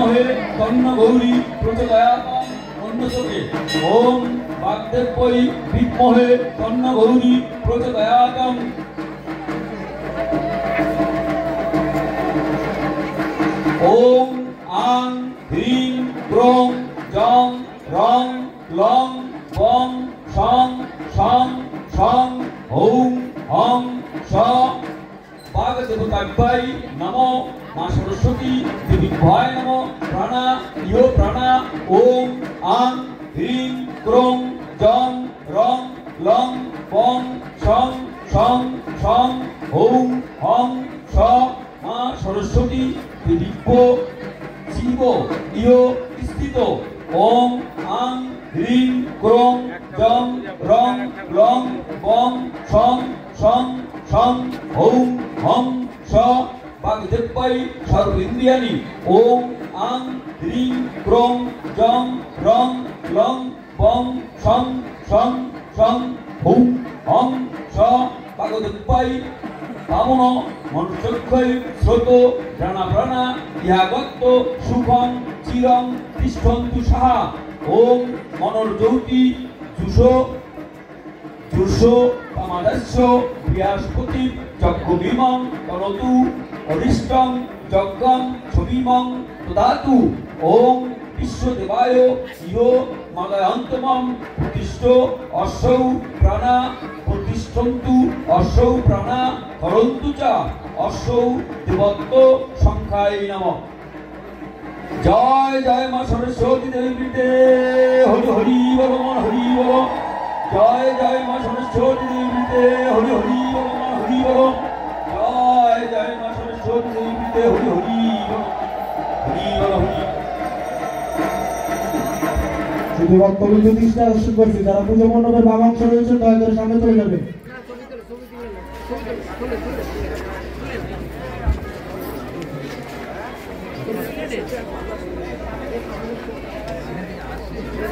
বিদ্মহে তন্ন গৌরী প্রচোদয়াৎ অন্যতকে ওম বাগদেব্যৈ বিদ্মহে তন্ন গৌরী প্রচোদয়াৎ। ওম আং হ্রিং ক্রোং জং রং লং বং সং সং সং ঔং হং স বাগদেবতাভ্যাই নমো। মা সরস্বতী দেবীভ্যায় নমো। প্রাণা ইয় প্রাণা। ওম আং হ্রিং ক্রোং জং রং লং বং সং সং সং ঔং হং স। মা সরস্বতী দিব্য জীব ইয় স্থিত। ওম আং হ্রিং ক্রোং জং রং লং বং সং সং সং ঔং হং স। বাগদেব্যৈ সর্বেন্দ্রিয়াণি। ওম আং হ্রিং ক্রোং জং রং লং বং সং সং সং ঔং হং স। বাগদেব্যৈ পাবন মনচক্ষৈ স্রোত প্রাণা প্রাণা ইহাগত সুখং চিরং তিষ্ঠন্তু সাহা। ওম মনর্জ্যোতি জুষো জুষো তামাদস্য বৃহস্পতি যজ্ঞবিমং তনতু অরিষ্টং যজ্ঞং ছবিমং দদাতু। ওম বিশ্বদেবায় ইহ মাদয়ন্তমং প্রতিষ্ঠ অশ্বৌ প্রাণা প্রতিষ্ঠন্তু অশ্বৌ প্রাণা হরন্তু চ অশ্বৌ দেবত্ব সংখ্যায় নমঃ। জয় জয় মা সরস্বতী দেবীতে হরি হরি বল মন হরি বল। জয় জয় মা সরস্বতী দেবীতে হরি হরি বল মন হরি বল। জয় জয় মা সরস্বতী দেবীতে হরি হরি বল হরি বল হরি। শুধু বক্তব্য প্রতিষ্ঠা শুরু করছি। যারা পুজো মণ্ডপের বামাংশ রয়েছে দয়া করে সামনে চলে যাবে।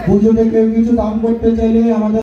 পুজোতে কেউ কিছু দান করতে চাইলে আমাদের